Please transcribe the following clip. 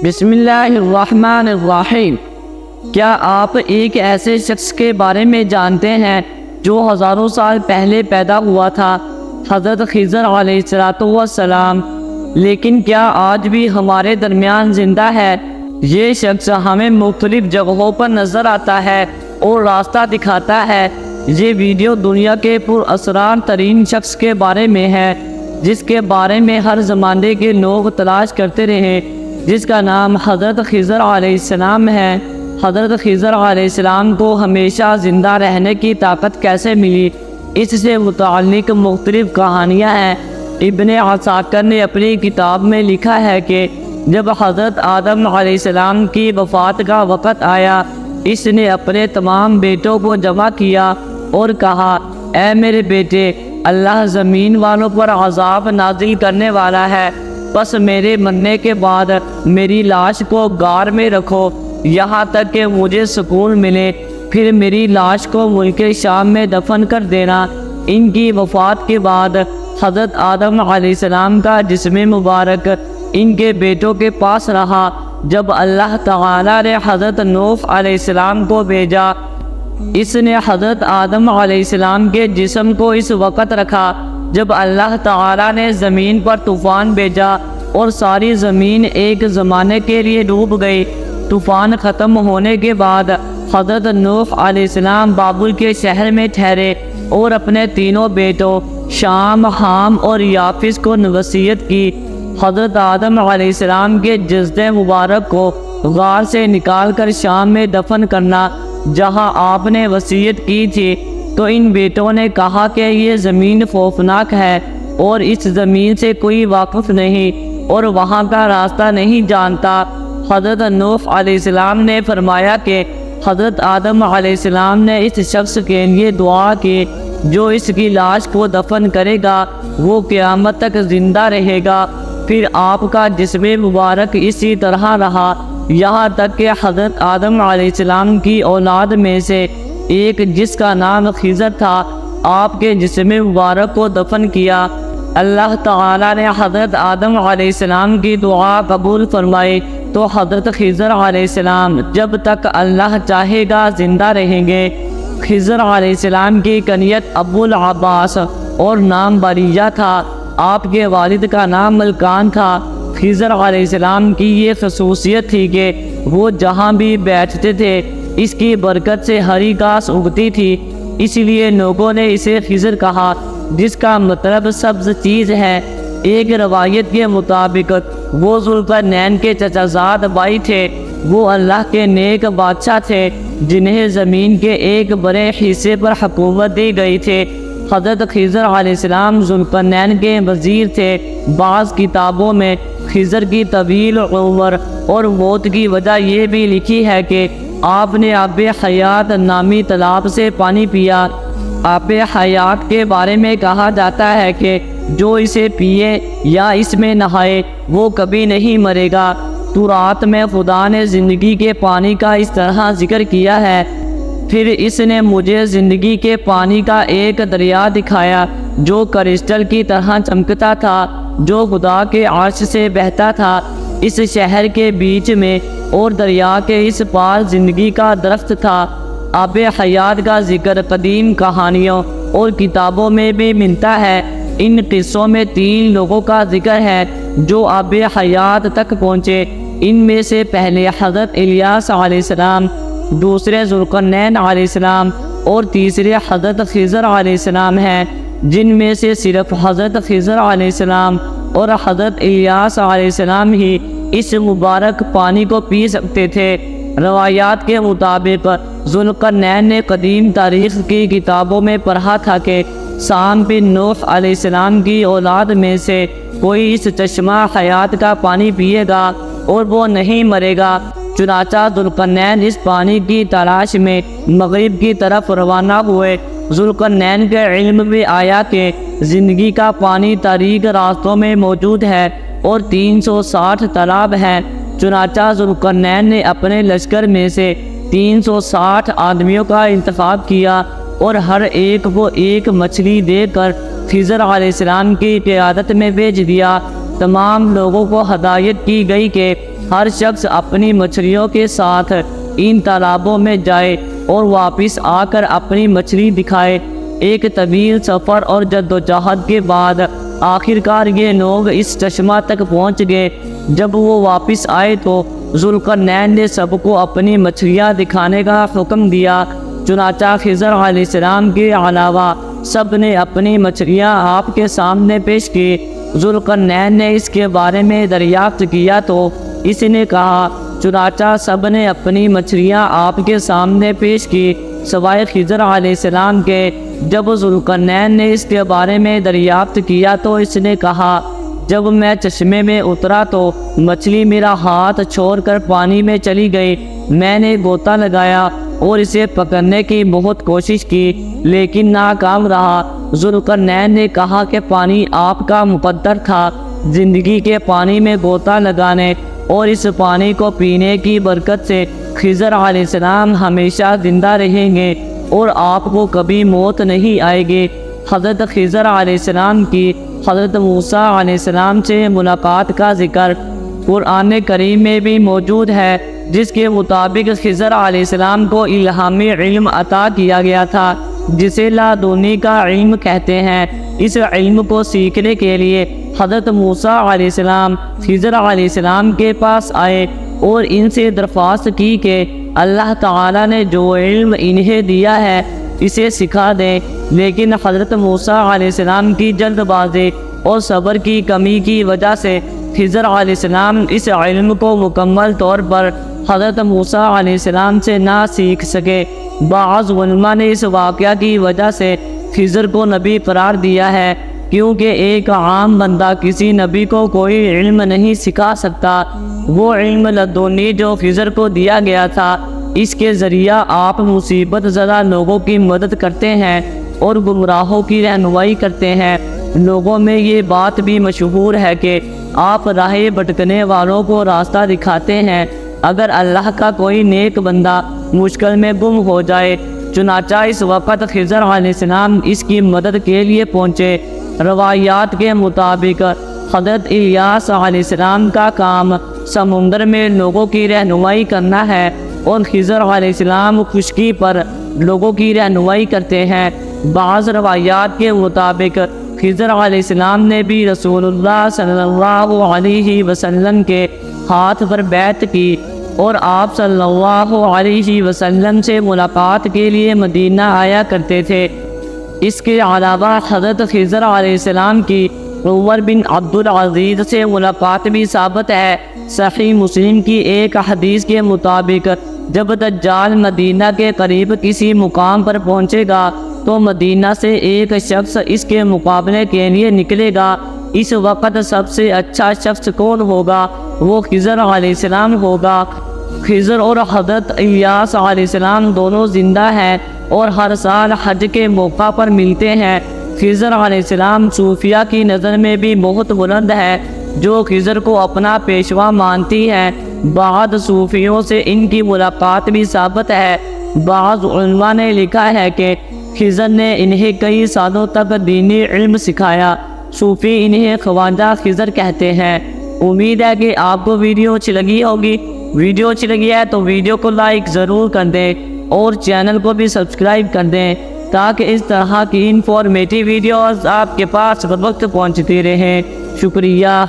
بسم اللہ الرحمن الرحیم۔ کیا آپ ایک ایسے شخص کے بارے میں جانتے ہیں جو ہزاروں سال پہلے پیدا ہوا تھا، حضرت خضر علیہ السلام، لیکن کیا آج بھی ہمارے درمیان زندہ ہے؟ یہ شخص ہمیں مختلف جگہوں پر نظر آتا ہے اور راستہ دکھاتا ہے۔ یہ ویڈیو دنیا کے پر اسرار ترین شخص کے بارے میں ہے، جس کے بارے میں ہر زمانے کے لوگ تلاش کرتے رہے، جس کا نام حضرت خضر علیہ السلام ہے۔ حضرت خضر علیہ السلام کو ہمیشہ زندہ رہنے کی طاقت کیسے ملی، اس سے متعلق مختلف کہانیاں ہیں۔ ابن عساکر نے اپنی کتاب میں لکھا ہے کہ جب حضرت آدم علیہ السلام کی وفات کا وقت آیا، اس نے اپنے تمام بیٹوں کو جمع کیا اور کہا، اے میرے بیٹے، اللہ زمین والوں پر عذاب نازل کرنے والا ہے، پس میرے مرنے کے بعد میری لاش کو غار میں رکھو یہاں تک کہ مجھے سکون ملے، پھر میری لاش کو ملک شام میں دفن کر دینا۔ ان کی وفات کے بعد حضرت آدم علیہ السلام کا جسم مبارک ان کے بیٹوں کے پاس رہا۔ جب اللہ تعالیٰ نے حضرت نوح علیہ السلام کو بھیجا، اس نے حضرت آدم علیہ السلام کے جسم کو اس وقت رکھا جب اللہ تعالیٰ نے زمین پر طوفان بھیجا اور ساری زمین ایک زمانے کے لیے ڈوب گئی۔ طوفان ختم ہونے کے بعد حضرت نوح علیہ السلام بابل کے شہر میں ٹھہرے اور اپنے تینوں بیٹوں شام، حام اور یافس کو وصیت کی۔ حضرت آدم علیہ السلام کے جسد مبارک کو غار سے نکال کر شام میں دفن کرنا، جہاں آپ نے وصیت کی تھی۔ تو ان بیٹوں نے کہا کہ یہ زمین خوفناک ہے اور اس زمین سے کوئی واقف نہیں اور وہاں کا راستہ نہیں جانتا۔ حضرت نوح علیہ السلام نے فرمایا کہ حضرت آدم علیہ السلام نے اس شخص کے لیے دعا کی جو اس کی لاش کو دفن کرے گا، وہ قیامت تک زندہ رہے گا۔ پھر آپ کا جسم مبارک اسی طرح رہا یہاں تک کہ حضرت آدم علیہ السلام کی اولاد میں سے ایک، جس کا نام خضر تھا، آپ کے جسم مبارک کو دفن کیا۔ اللہ تعالیٰ نے حضرت آدم علیہ السلام کی دعا قبول فرمائی تو حضرت خضر علیہ السلام جب تک اللہ چاہے گا زندہ رہیں گے۔ خضر علیہ السلام کی کنیت ابو العباس اور نام بریہ تھا۔ آپ کے والد کا نام ملکان تھا۔ خضر علیہ السلام کی یہ خصوصیت تھی کہ وہ جہاں بھی بیٹھتے تھے اس کی برکت سے ہری گھاس اگتی تھی، اس لیے لوگوں نے اسے خضر کہا، جس کا مطلب سبز چیز ہے۔ ایک روایت کے مطابق وہ ذوالقرنین کے چچا زاد بھائی تھے۔ وہ اللہ کے نیک بادشاہ تھے جنہیں زمین کے ایک بڑے حصے پر حکومت دی گئی تھی۔ حضرت خضر علیہ السلام ذوالقرنین کے وزیر تھے۔ بعض کتابوں میں خضر کی طویل عمر اور موت کی وجہ یہ بھی لکھی ہے کہ آپ نے آب حیات نامی تالاب سے پانی پیا۔ آب حیات کے بارے میں کہا جاتا ہے کہ جو اسے پیے یا اس میں نہائے وہ کبھی نہیں مرے گا۔ تورات میں خدا نے زندگی کے پانی کا اس طرح ذکر کیا ہے، پھر اس نے مجھے زندگی کے پانی کا ایک دریا دکھایا جو کرسٹل کی طرح چمکتا تھا، جو خدا کے عرش سے بہتا تھا۔ اس شہر کے بیچ میں اور دریا کے اس پار زندگی کا درخت تھا۔ آب حیات کا ذکر قدیم کہانیوں اور کتابوں میں بھی ملتا ہے۔ ان قصوں میں 3 لوگوں کا ذکر ہے جو آب حیات تک پہنچے۔ ان میں سے پہلے حضرت الیاس علیہ السلام، دوسرے ذوالقرنین علیہ السلام اور تیسرے حضرت خضر علیہ السلام ہیں، جن میں سے صرف حضرت خضر علیہ السلام اور حضرت الیاس علیہ السلام ہی اس مبارک پانی کو پی سکتے تھے۔ روایات کے مطابق ذوالقرنین نے قدیم تاریخ کی کتابوں میں پڑھا تھا کہ سام بن نوح علیہ السلام کی اولاد میں سے کوئی اس چشمہ حیات کا پانی پیے گا اور وہ نہیں مرے گا۔ چنانچہ ذوالقرنین اس پانی کی تلاش میں مغرب کی طرف روانہ ہوئے۔ ذوالقرنین کے علم میں آیا کہ زندگی کا پانی طریق راستوں میں موجود ہے اور 360 تالاب ہیں۔ چنانچہ ذوالقرنین نے اپنے لشکر میں سے 360 آدمیوں کا انتخاب کیا اور ہر ایک کو ایک مچھلی دے کر خضر علیہ السلام کی قیادت میں بھیج دیا۔ تمام لوگوں کو ہدایت کی گئی کہ ہر شخص اپنی مچھلیوں کے ساتھ ان تالابوں میں جائے اور واپس آ کر اپنی مچھلی دکھائے۔ ایک طویل سفر اور جدوجہد کے بعد آخرکار یہ لوگ اس چشمہ تک پہنچ گئے۔ جب وہ واپس آئے تو ذوالقرنین نے سب کو اپنی مچھلیاں دکھانے کا حکم دیا۔ چنانچہ خضر علیہ السلام کے علاوہ سب نے اپنی مچھلیاں آپ کے سامنے پیش کی۔ ذوالقرنین نے اس کے بارے میں دریافت کیا تو اس نے کہا، چنانچہ سب نے اپنی مچھلیاں آپ کے سامنے پیش کی سوائے خضر علیہ السلام کے۔ جب ذوالقرنین نے اس کے بارے میں دریافت کیا تو اس نے کہا، جب میں چشمے میں اترا تو مچھلی میرا ہاتھ چھوڑ کر پانی میں چلی گئی۔ میں نے غوطہ لگایا اور اسے پکڑنے کی بہت کوشش کی لیکن ناکام رہا۔ ذوالقرنین نے کہا کہ پانی آپ کا مقدر تھا۔ زندگی کے پانی میں غوطہ لگانے اور اس پانی کو پینے کی برکت سے خضر علیہ السلام ہمیشہ زندہ رہیں گے اور آپ کو کبھی موت نہیں آئے گی۔ حضرت خضر علیہ السلام کی حضرت موسیٰ علیہ السلام سے ملاقات کا ذکر قرآن کریم میں بھی موجود ہے، جس کے مطابق خضر علیہ السلام کو الہامی علم عطا کیا گیا تھا جسے لادنی کا علم کہتے ہیں۔ اس علم کو سیکھنے کے لیے حضرت موسیٰ علیہ السلام خضر علیہ السلام کے پاس آئے اور ان سے درخواست کی کہ اللہ تعالیٰ نے جو علم انہیں دیا ہے اسے سکھا دیں، لیکن حضرت موسیٰ علیہ السلام کی جلد بازی اور صبر کی کمی کی وجہ سے خضر علیہ السلام اس علم کو مکمل طور پر حضرت موسیٰ علیہ السلام سے نہ سیکھ سکے۔ بعض علماء نے اس واقعہ کی وجہ سے خضر کو نبی قرار دیا ہے، کیونکہ ایک عام بندہ کسی نبی کو کوئی علم نہیں سکھا سکتا۔ وہ علم لدنی جو خضر کو دیا گیا تھا، اس کے ذریعہ آپ مصیبت زدہ لوگوں کی مدد کرتے ہیں اور گمراہوں کی رہنمائی کرتے ہیں۔ لوگوں میں یہ بات بھی مشہور ہے کہ آپ راہ بھٹکنے والوں کو راستہ دکھاتے ہیں۔ اگر اللہ کا کوئی نیک بندہ مشکل میں گم ہو جائے، چنانچہ اس وقت خضر علیہ السلام اس کی مدد کے لیے پہنچے۔ روایات کے مطابق حضرت الیاس علیہ السلام کا کام سمندر میں لوگوں کی رہنمائی کرنا ہے اور خضر علیہ السلام خشکی پر لوگوں کی رہنمائی کرتے ہیں۔ بعض روایات کے مطابق خضر علیہ السلام نے بھی رسول اللہ صلی اللہ علیہ وسلم کے ہاتھ پر بیعت کی اور آپ صلی اللہ علیہ وسلم سے ملاقات کے لیے مدینہ آیا کرتے تھے۔ اس کے علاوہ حضرت خضر علیہ السلام کی عمر بن عبد العزیز سے ملاقات بھی ثابت ہے۔ صحیح مسلم کی ایک حدیث کے مطابق جب دجال مدینہ کے قریب کسی مقام پر پہنچے گا تو مدینہ سے ایک شخص اس کے مقابلے کے لیے نکلے گا۔ اس وقت سب سے اچھا شخص کون ہوگا؟ وہ خضر علیہ السلام ہوگا۔ خضر اور حضرت الیاس علیہ السلام دونوں زندہ ہیں اور ہر سال حج کے موقع پر ملتے ہیں۔ خضر علیہ السلام صوفیہ کی نظر میں بھی بہت بلند ہے، جو خضر کو اپنا پیشوا مانتی ہیں۔ بعض صوفیوں سے ان کی ملاقات بھی ثابت ہے۔ بعض علماء نے لکھا ہے کہ خضر نے انہیں کئی سالوں تک دینی علم سکھایا۔ صوفی انہیں خواجہ خضر کہتے ہیں۔ امید ہے کہ آپ کو ویڈیو اچھی لگی ہوگی۔ ویڈیو اچھی لگی ہے تو ویڈیو کو لائک ضرور کر دیں اور چینل کو بھی سبسکرائب کر دیں تاکہ اس طرح کی انفارمیٹیو ویڈیوز آپ کے پاس بر وقت پہنچتی رہیں۔ شکریہ۔